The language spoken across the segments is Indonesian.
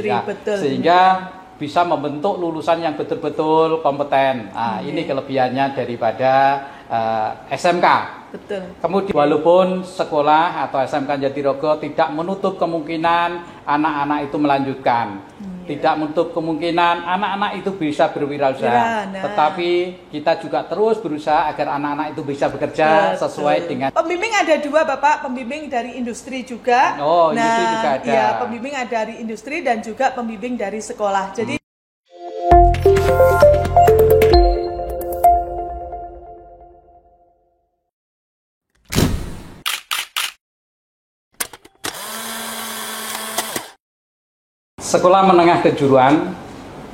ya. Betul. Sehingga bisa membentuk lulusan yang betul-betul kompeten. Nah, ini kelebihannya daripada SMK. Betul. Kemudian walaupun sekolah atau SMK Jatirogo tidak menutup kemungkinan anak-anak itu melanjutkan, tidak menutup kemungkinan anak-anak itu bisa berwirausaha, tetapi kita juga terus berusaha agar anak-anak itu bisa bekerja sesuai dengan. Pembimbing ada dua Bapak, pembimbing dari industri juga. Oh, industri juga ada. Ya, pembimbing ada dari industri dan juga pembimbing dari sekolah. Jadi Sekolah menengah kejuruan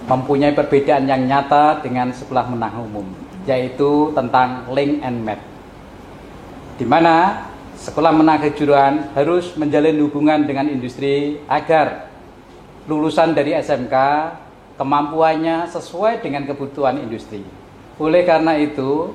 mempunyai perbedaan yang nyata dengan sekolah menengah umum, yaitu tentang link and match, di mana sekolah menengah kejuruan harus menjalin hubungan dengan industri agar lulusan dari SMK kemampuannya sesuai dengan kebutuhan industri. Oleh karena itu,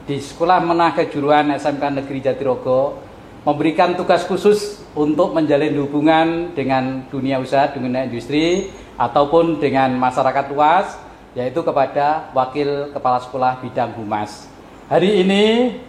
di sekolah menengah kejuruan SMK Negeri Jatirogo memberikan tugas khusus untuk menjalin hubungan dengan dunia usaha, dunia industri, ataupun dengan masyarakat luas, yaitu kepada Wakil Kepala Sekolah Bidang Humas. Hari ini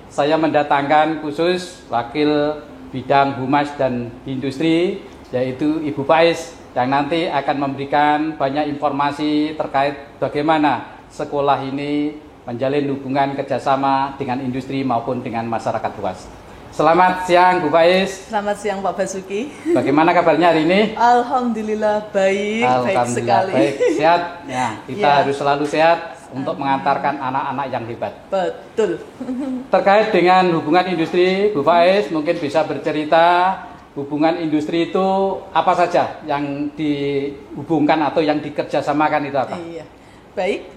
saya mendatangkan khusus Wakil Bidang Humas dan Industri, yaitu Ibu Faiz, yang nanti akan memberikan banyak informasi terkait bagaimana sekolah ini menjalin hubungan kerjasama dengan industri maupun dengan masyarakat luas. Selamat siang Bu Faiz. Selamat siang Pak Basuki. Bagaimana kabarnya hari ini? Alhamdulillah baik, baik sekali. Baik, sehat. Ya, kita harus selalu sehat untuk mengantarkan anak-anak yang hebat. Betul. Terkait dengan hubungan industri, Bu Faiz mungkin bisa bercerita hubungan industri itu apa saja yang dihubungkan atau yang dikerjasamakan itu apa? Iya. Baik,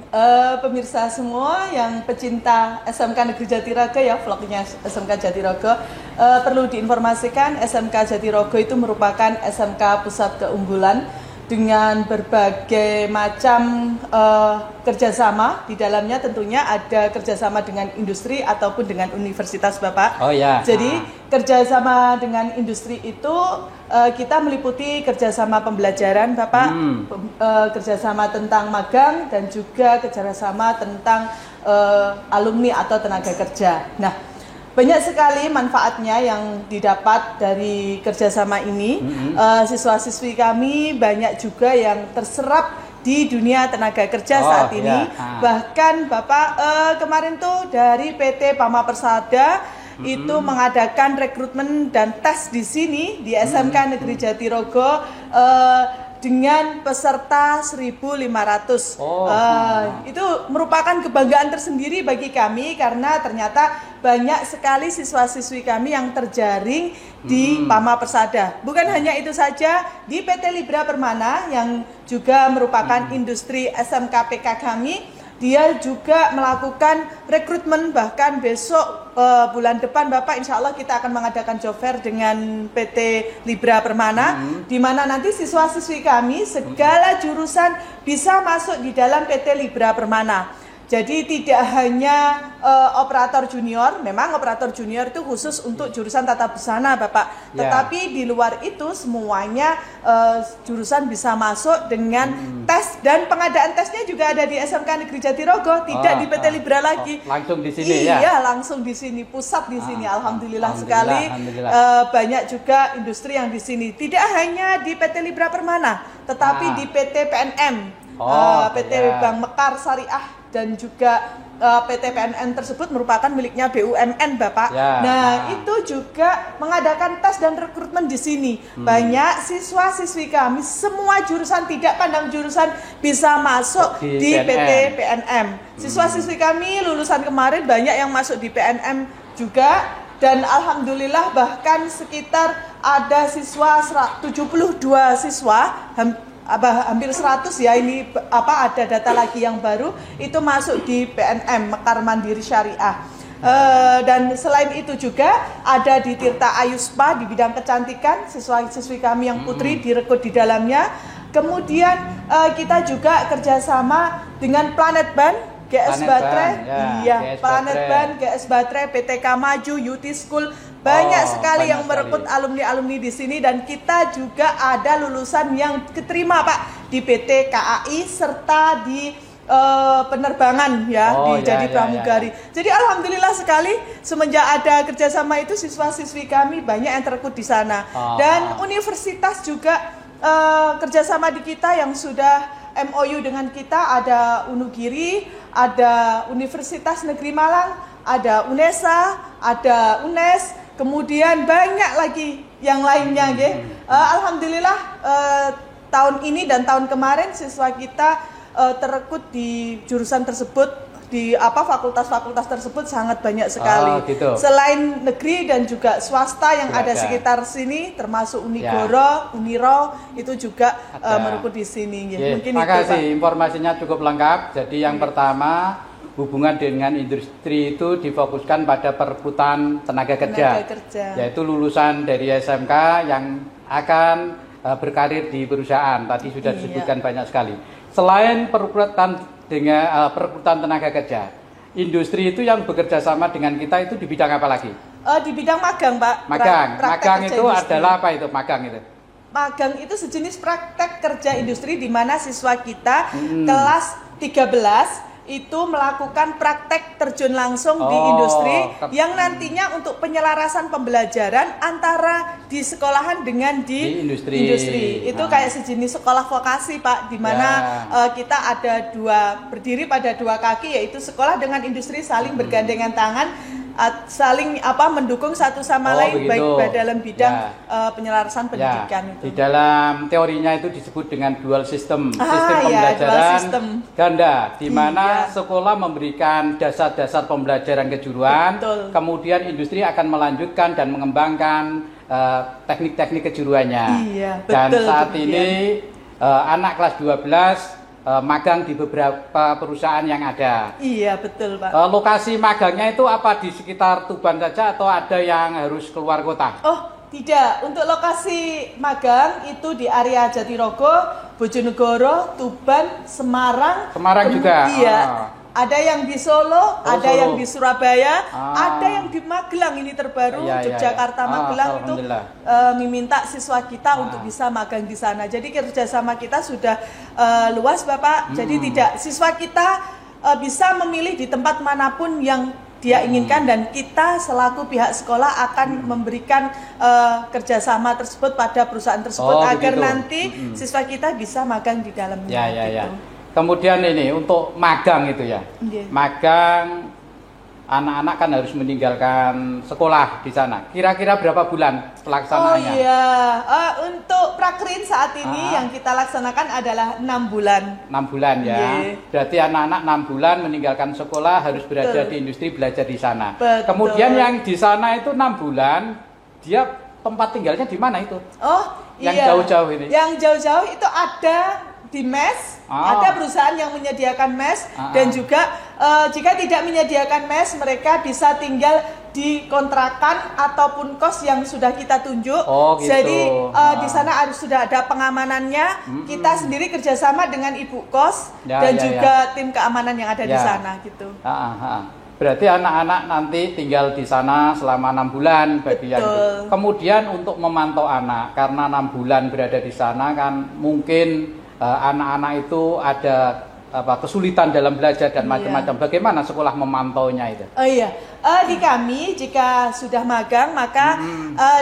pemirsa semua yang pecinta SMK Negeri Jatirogo ya, vlognya SMK Jatirogo, perlu diinformasikan SMK Jatirogo itu merupakan SMK pusat keunggulan dengan berbagai macam kerjasama. Di dalamnya tentunya ada kerjasama dengan industri ataupun dengan universitas Bapak. Oh ya. Jadi kerjasama dengan industri itu kita meliputi kerjasama pembelajaran Bapak, kerjasama tentang magang dan juga kerjasama tentang alumni atau tenaga kerja. Nah, banyak sekali manfaatnya yang didapat dari kerjasama ini. Siswa-siswi kami banyak juga yang terserap di dunia tenaga kerja saat ini. Bahkan Bapak kemarin tuh dari PT Pama Persada itu mengadakan rekrutmen dan tes di sini di SMK Negeri Jatirogo dengan peserta 1.500. Itu merupakan kebanggaan tersendiri bagi kami karena ternyata banyak sekali siswa-siswi kami yang terjaring di Pama Persada. Bukan hanya itu saja, di PT Libra Permana yang juga merupakan industri SMKPK kami, dia juga melakukan rekrutmen. Bahkan besok bulan depan Bapak insya Allah kita akan mengadakan job fair dengan PT Libra Permana, di mana nanti siswa-siswi kami segala jurusan bisa masuk di dalam PT Libra Permana. Jadi tidak hanya operator junior, memang operator junior itu khusus untuk jurusan tata busana Bapak. Tetapi di luar itu semuanya jurusan bisa masuk dengan tes, dan pengadaan tesnya juga ada di SMK Negeri Jatirogo, tidak di PT Libra lagi. Langsung di sini ya? Iya, langsung di sini, pusat di sini. Alhamdulillah sekali. Banyak juga industri yang di sini. Tidak hanya di PT Libra Permana, tetapi di PT PNM, PT Bank Mekar Syariah, dan juga PT PNN tersebut merupakan miliknya BUMN Bapak. Nah, itu juga mengadakan tes dan rekrutmen di sini. Banyak siswa-siswi kami semua jurusan, tidak pandang jurusan, bisa masuk di PT PNM. Siswa-siswi kami lulusan kemarin banyak yang masuk di PNM juga, dan alhamdulillah bahkan sekitar ada siswa 72 siswa, hampir 100 ya, ini ada data lagi yang baru itu masuk di PNM Mekar Mandiri Syariah. Dan selain itu juga ada di Tirta Ayuspa di bidang kecantikan, siswa-siswi kami yang putri direkrut di dalamnya. Kemudian kita juga kerjasama dengan Planet Band, GS Baterai, Planet Band, GS Baterai, PTK Maju, UT School, Banyak sekali banyak yang merekrut alumni-alumni di sini, dan kita juga ada lulusan yang keterima Pak di PT KAI serta di penerbangan ya, jadi pramugari. Jadi alhamdulillah sekali semenjak ada kerjasama itu siswa-siswi kami banyak yang terekrut di sana. Dan universitas juga kerjasama di kita yang sudah MOU dengan kita, ada Unugiri, ada Universitas Negeri Malang, ada UNESA, ada UNES, kemudian banyak lagi yang lainnya. Alhamdulillah tahun ini dan tahun kemarin siswa kita terekrut di jurusan tersebut, di fakultas-fakultas tersebut sangat banyak sekali. Gitu. Selain negeri dan juga swasta yang ada sekitar sini, termasuk Unigoro, Uniro itu juga merekrut di sini. Mungkin terima kasih, itu, Pak. informasinya cukup lengkap. Jadi yang pertama, hubungan dengan industri itu difokuskan pada perekrutan tenaga kerja, yaitu lulusan dari SMK yang akan berkarir di perusahaan. Tadi sudah disebutkan banyak sekali. Selain perekrutan tenaga kerja, industri itu yang bekerja sama dengan kita itu di bidang apa lagi? Di bidang magang, Pak. Magang itu adalah apa itu? Magang itu sejenis praktek kerja industri di mana siswa kita kelas 13 itu melakukan praktek terjun langsung di industri yang nantinya untuk penyelarasan pembelajaran antara di sekolahan dengan di industri. Itu kayak sejenis sekolah vokasi, Pak, di mana kita ada berdiri pada dua kaki, yaitu sekolah dengan industri saling bergandengan tangan, saling mendukung satu sama lain, baik dalam bidang penyelarasan pendidikan itu. Di dalam teorinya itu disebut dengan dual system, pembelajaran ganda, di mana sekolah memberikan dasar-dasar pembelajaran kejuruan, kemudian industri akan melanjutkan dan mengembangkan teknik-teknik kejuruannya. Dan saat ini anak kelas 12 magang di beberapa perusahaan yang ada. Iya, betul, Pak. Lokasi magangnya itu apa, di sekitar Tuban saja atau ada yang harus keluar kota? Oh, tidak. Untuk lokasi magang itu di area Jatirogo, Bojonegoro, Tuban, Semarang. Semarang juga? Iya. Ada yang di Solo, ada yang di Surabaya, ada yang di Magelang, ini terbaru, Yogyakarta, Magelang itu meminta siswa kita untuk bisa magang di sana. Jadi kerjasama kita sudah luas, Bapak. Jadi siswa kita bisa memilih di tempat manapun yang dia inginkan, dan kita selaku pihak sekolah akan memberikan kerjasama tersebut pada perusahaan tersebut agar nanti siswa kita bisa magang di dalamnya. Kemudian ini untuk magang itu magang, anak-anak kan harus meninggalkan sekolah di sana. Kira-kira berapa bulan pelaksanaannya? Untuk prakrin saat ini yang kita laksanakan adalah 6 bulan. 6 bulan ya. Berarti anak-anak 6 bulan meninggalkan sekolah harus berada di industri, belajar di sana. Kemudian yang di sana itu 6 bulan, dia tempat tinggalnya di mana itu? Yang jauh-jauh ini? Yang jauh-jauh itu ada di mes, ada perusahaan yang menyediakan mes, dan juga jika tidak menyediakan mes, mereka bisa tinggal di kontrakan ataupun kos yang sudah kita tunjuk. Jadi di sana sudah ada pengamanannya. Kita sendiri kerjasama dengan ibu kos dan juga tim keamanan yang ada di sana gitu. Berarti anak-anak nanti tinggal di sana selama 6 bulan bagian itu. Kemudian untuk memantau anak, karena 6 bulan berada di sana kan mungkin anak-anak itu ada kesulitan dalam belajar dan macam-macam. Bagaimana sekolah memantaunya itu? Di kami jika sudah magang maka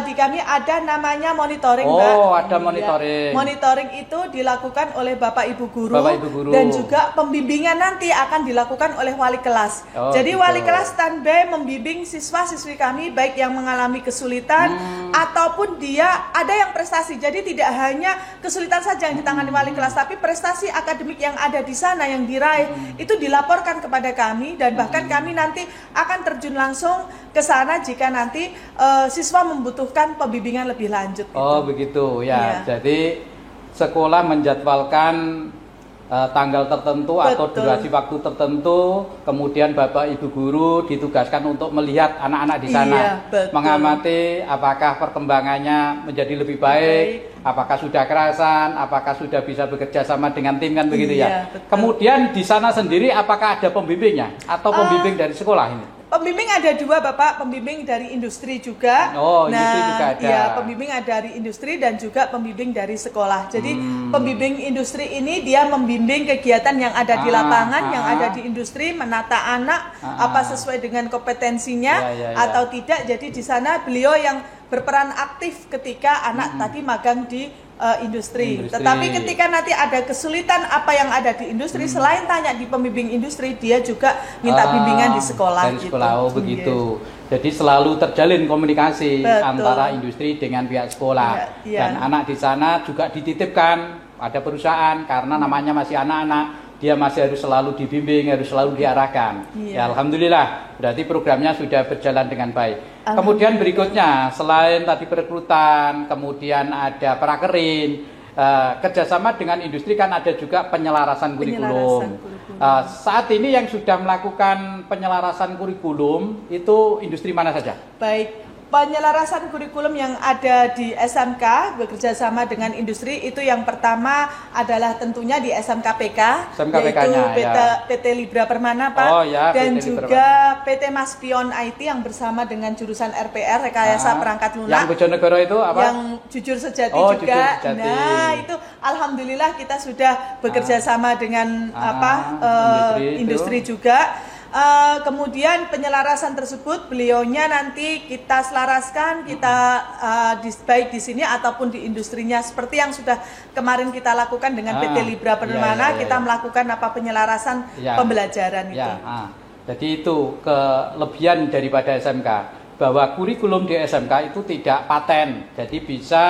di kami ada namanya monitoring, Mbak. Ada monitoring. Monitoring itu dilakukan oleh Bapak Ibu guru, dan juga pembimbingan nanti akan dilakukan oleh wali kelas. Jadi wali kelas standby membimbing siswa-siswi kami baik yang mengalami kesulitan ataupun dia ada yang prestasi. Jadi tidak hanya kesulitan saja yang ditangani wali kelas, tapi prestasi akademik yang ada di sana yang diraih itu dilaporkan kepada kami, dan bahkan kami nanti akan terjun langsung ke sana jika nanti siswa membutuhkan pembimbingan lebih lanjut. Begitu ya. Jadi sekolah menjadwalkan tanggal tertentu atau durasi waktu tertentu, kemudian Bapak Ibu guru ditugaskan untuk melihat anak-anak di sana, mengamati apakah perkembangannya menjadi lebih baik, apakah sudah kerasan, apakah sudah bisa bekerja sama dengan tim, kan begitu ya. Kemudian di sana sendiri apakah ada pembimbingnya atau pembimbing dari sekolah ini? Pembimbing ada dua Bapak, pembimbing dari industri juga. Oh, industri juga ada. Iya, pembimbing ada dari industri dan juga pembimbing dari sekolah. Jadi pembimbing industri ini dia membimbing kegiatan yang ada di lapangan, yang ada di industri, menata anak, apa sesuai dengan kompetensinya atau tidak. Jadi di sana beliau yang berperan aktif ketika anak tadi magang di industri. Tetapi ketika nanti ada kesulitan apa yang ada di industri, selain tanya di pembimbing industri, dia juga minta bimbingan di sekolah. Dari sekolah, oh begitu. Jadi selalu terjalin komunikasi antara industri dengan pihak sekolah. Dan anak di sana juga dititipkan pada perusahaan karena namanya masih anak-anak. Dia masih harus selalu dibimbing, harus selalu diarahkan. Ya, alhamdulillah, berarti programnya sudah berjalan dengan baik. Kemudian berikutnya, selain tadi perekrutan, kemudian ada prakerin, kerjasama dengan industri kan ada juga penyelarasan kurikulum. Saat ini yang sudah melakukan penyelarasan kurikulum itu industri mana saja? Baik. Penyelarasan kurikulum yang ada di SMK bekerja sama dengan industri itu yang pertama adalah tentunya di SMKPK, yaitu PT Libra Permana Pak, dan PT juga PT Maspion IT yang bersama dengan jurusan RPR Rekayasa Perangkat Lunak. Yang Bojonegoro itu apa? Yang Jujur Sejati juga. Jujur Sejati. Nah itu alhamdulillah kita sudah bekerja sama dengan industri juga. Kemudian penyelarasan tersebut beliaunya nanti kita selaraskan, kita baik di sini ataupun di industrinya seperti yang sudah kemarin kita lakukan dengan PT Libra Permana, kita melakukan penyelarasan pembelajaran itu. Jadi itu kelebihan daripada SMK, bahwa kurikulum di SMK itu tidak paten, jadi bisa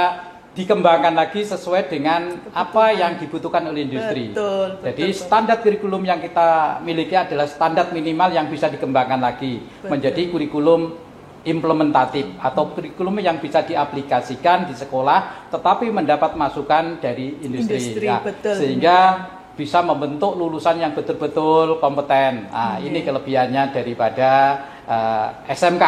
dikembangkan lagi sesuai dengan apa yang dibutuhkan oleh industri. Jadi standar kurikulum yang kita miliki adalah standar minimal yang bisa dikembangkan lagi menjadi kurikulum implementatif atau kurikulum yang bisa diaplikasikan di sekolah tetapi mendapat masukan dari industri. Sehingga bisa membentuk lulusan yang betul-betul kompeten. Ini kelebihannya daripada SMK.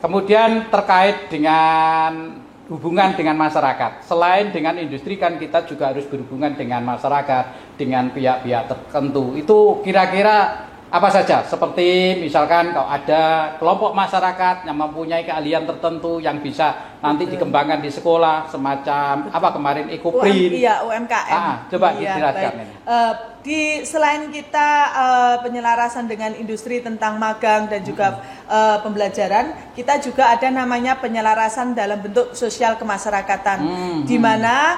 Kemudian terkait dengan hubungan dengan masyarakat. Selain dengan industri kan kita juga harus berhubungan dengan masyarakat, dengan pihak-pihak tertentu. Itu kira-kira apa saja? Seperti misalkan kalau ada kelompok masyarakat yang mempunyai keahlian tertentu yang bisa nanti dikembangkan di sekolah, semacam apa kemarin ekoprint. UMKM. Coba dijelaskan ini. Selain kita penyelarasan dengan industri tentang magang dan juga pembelajaran, kita juga ada namanya penyelarasan dalam bentuk sosial kemasyarakatan, di mana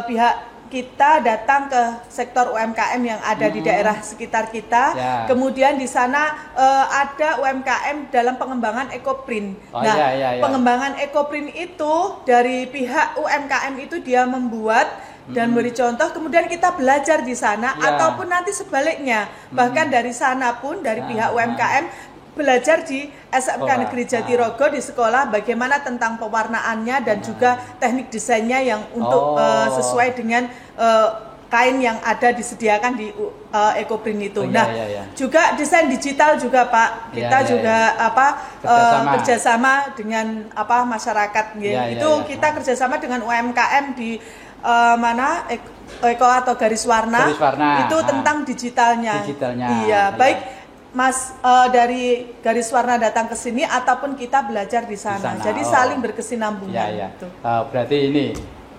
pihak kita datang ke sektor UMKM yang ada di daerah sekitar kita. Kemudian di sana ada UMKM dalam pengembangan ekoprint. Pengembangan ekoprint itu dari pihak UMKM itu dia membuat dan beri contoh, kemudian kita belajar di sana ataupun nanti sebaliknya, bahkan dari sana pun dari pihak UMKM belajar di SMK Negeri Jatirogo di sekolah bagaimana tentang pewarnaannya dan juga teknik desainnya yang untuk sesuai dengan kain yang ada disediakan di ekoprint itu. Juga desain digital juga Pak, kita juga kerjasama dengan masyarakat. Itu kita kerjasama dengan UMKM di Eko atau garis warna itu tentang digitalnya. Baik Mas dari garis warna datang ke sini ataupun kita belajar di sana. Jadi saling berkesinambungan. Berarti ini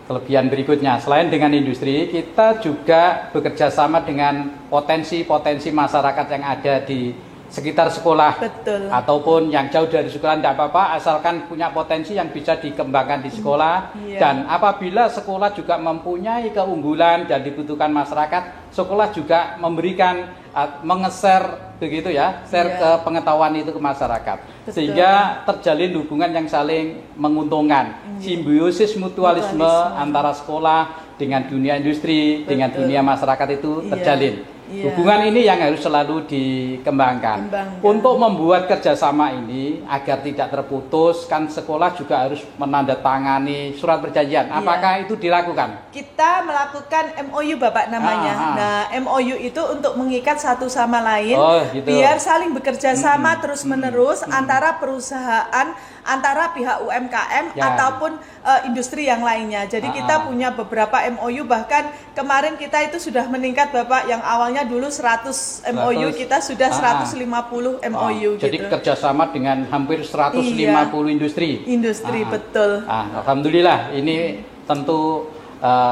kelebihan berikutnya. Selain dengan industri, kita juga bekerja sama dengan potensi-potensi masyarakat yang ada di sekitar sekolah. Ataupun yang jauh dari sekolah tidak apa-apa, asalkan punya potensi yang bisa dikembangkan di sekolah. Dan apabila sekolah juga mempunyai keunggulan dan dibutuhkan masyarakat, sekolah juga memberikan share ke pengetahuan itu ke masyarakat. Sehingga terjalin hubungan yang saling menguntungkan. Simbiosis mutualisme antara sekolah dengan dunia industri, dengan dunia masyarakat itu terjalin. Hubungan ini yang harus selalu dikembangkan. Untuk membuat kerjasama ini agar tidak terputus, kan sekolah juga harus menandatangani surat perjanjian. Apakah itu dilakukan? Kita melakukan MOU Bapak namanya. Nah, MOU itu untuk mengikat satu sama lain, biar saling bekerja sama terus-menerus antara antara perusahaan, antara pihak UMKM ataupun industri yang lainnya. Jadi kita punya beberapa MOU, bahkan kemarin kita itu sudah meningkat Bapak, yang awalnya dulu 100 MOU kita sudah 150 MOU gitu. Jadi kerjasama dengan hampir 150 industri. Betul. Alhamdulillah, ini tentu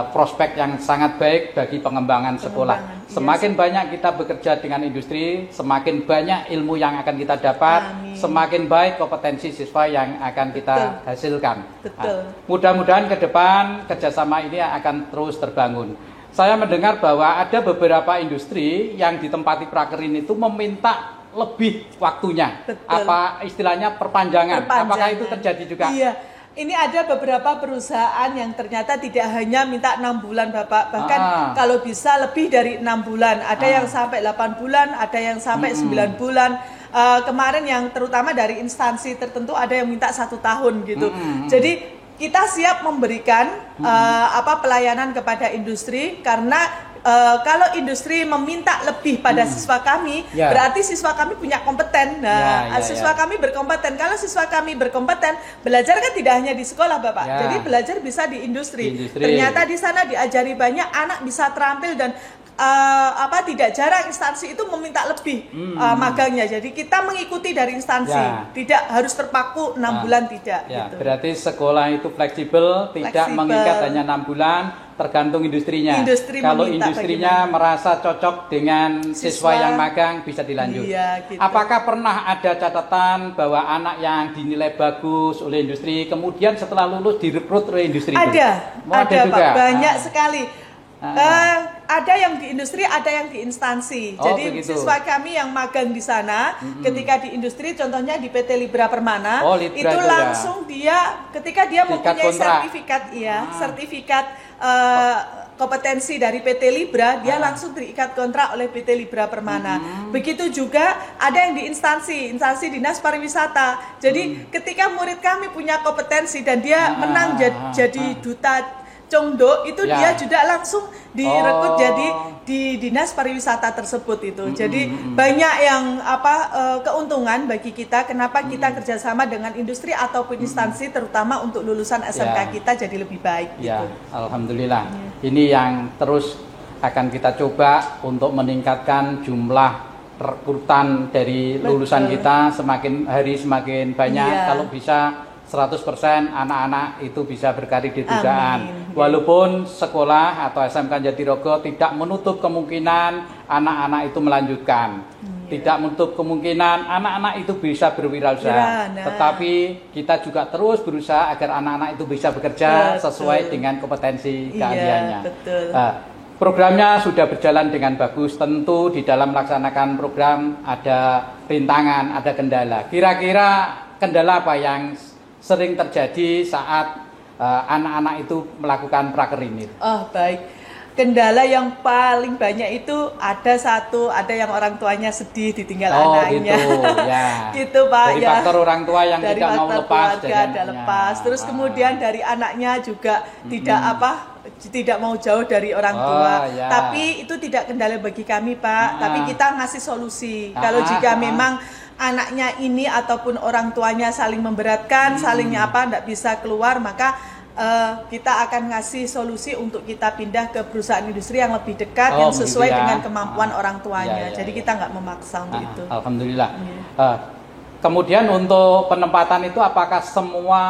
prospek yang sangat baik bagi pengembangan sekolah. Semakin banyak kita bekerja dengan industri, semakin banyak ilmu yang akan kita dapat, semakin baik kompetensi siswa yang akan kita hasilkan. Mudah-mudahan ke depan kerjasama ini akan terus terbangun. Saya mendengar bahwa ada beberapa industri yang ditempati prakerin itu meminta lebih waktunya. Apa istilahnya perpanjangan. Apakah itu terjadi juga? Iya. Ini ada beberapa perusahaan yang ternyata tidak hanya minta 6 bulan Bapak, bahkan kalau bisa lebih dari 6 bulan. Ada yang sampai 8 bulan, ada yang sampai 9 bulan. Kemarin yang terutama dari instansi tertentu ada yang minta 1 tahun gitu. Jadi kita siap memberikan pelayanan kepada industri, karena kalau industri meminta lebih pada siswa kami, berarti siswa kami punya kompeten. Siswa kami berkompeten. Kalau siswa kami berkompeten, belajar kan tidak hanya di sekolah, Bapak. Jadi belajar bisa di industri. Ternyata di sana diajari banyak, anak bisa terampil, dan tidak jarang instansi itu meminta lebih magangnya. Jadi kita mengikuti dari instansi, tidak harus terpaku 6 bulan, tidak. Gitu. Berarti sekolah itu fleksibel, tidak mengikat hanya 6 bulan, tergantung industrinya. Kalau industrinya merasa cocok dengan siswa yang magang, bisa dilanjut. Gitu. Apakah pernah ada catatan bahwa anak yang dinilai bagus oleh industri, kemudian setelah lulus direkrut oleh industri? Ada juga. Pak, banyak sekali. Ada yang di industri, ada yang di instansi. Jadi begitu. Siswa kami yang magang di sana, ketika di industri, contohnya di PT Libra Permana, itu langsung dia, ketika dia mempunyai sertifikat kompetensi dari PT Libra, dia langsung terikat kontrak oleh PT Libra Permana. Begitu juga ada yang di instansi Dinas Pariwisata. Jadi ketika murid kami punya kompetensi dan dia menang jadi duta Congdo, itu dia juga langsung direkrut jadi di Dinas Pariwisata tersebut itu. Jadi banyak yang keuntungan bagi kita, kenapa kita kerjasama dengan industri ataupun instansi, terutama untuk lulusan SMK kita jadi lebih baik gitu. Alhamdulillah. Ini yang terus akan kita coba untuk meningkatkan jumlah rekrutan dari lulusan kita, semakin hari semakin banyak. Kalau bisa 100% anak-anak itu bisa berkarir di perusahaan. Walaupun sekolah atau SMK Jatirogo tidak menutup kemungkinan anak-anak itu melanjutkan. Tidak menutup kemungkinan anak-anak itu bisa berwirausaha. Tetapi kita juga terus berusaha agar anak-anak itu bisa bekerja sesuai dengan kompetensi keahliannya. Programnya sudah berjalan dengan bagus. Tentu di dalam melaksanakan program ada rintangan, ada kendala. Kira-kira kendala apa yang sering terjadi saat anak-anak itu melakukan prakerin itu? Baik. Kendala yang paling banyak itu ada yang orang tuanya sedih ditinggal anaknya. Gitu Pak. Dari faktor orang tua yang tidak mau lepas. Terus kemudian dari anaknya juga tidak mau jauh dari orang tua. Tapi itu tidak kendala bagi kami Pak. Tapi kita ngasih solusi. Kalau jika memang anaknya ini ataupun orang tuanya saling memberatkan, saling tidak bisa keluar, maka kita akan ngasih solusi untuk kita pindah ke perusahaan industri yang lebih dekat, yang sesuai dengan kemampuan orang tuanya. Jadi kita nggak memaksa untuk itu. Alhamdulillah. Kemudian untuk penempatan itu apakah semua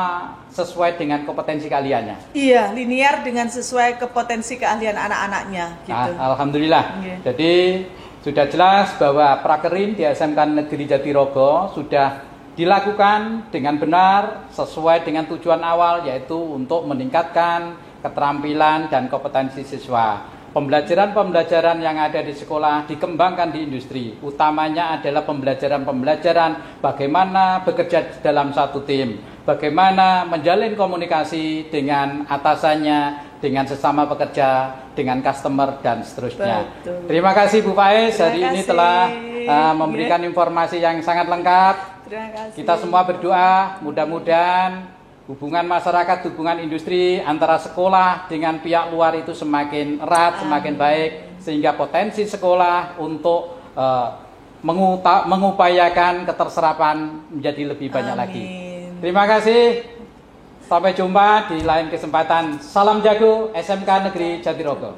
sesuai dengan kompetensi keahliannya? Iya, linear dengan sesuai kompetensi keahlian anak-anaknya. Gitu. Alhamdulillah. Jadi sudah jelas bahwa prakerin di SMK Negeri Jatirogo sudah dilakukan dengan benar sesuai dengan tujuan awal, yaitu untuk meningkatkan keterampilan dan kompetensi siswa. Pembelajaran-pembelajaran yang ada di sekolah dikembangkan di industri. Utamanya adalah pembelajaran-pembelajaran bagaimana bekerja dalam satu tim, bagaimana menjalin komunikasi dengan atasannya, dengan sesama pekerja, dengan customer, dan seterusnya. Terima kasih Bu Faiz, hari ini telah memberikan informasi yang sangat lengkap. Terima kasih. Kita semua berdoa, mudah-mudahan hubungan masyarakat, hubungan industri antara sekolah dengan pihak luar itu semakin erat, semakin baik, sehingga potensi sekolah untuk mengupayakan keterserapan menjadi lebih banyak lagi. Amin. Terima kasih. Sampai jumpa di lain kesempatan. Salam jago SMK Negeri Jatirogo.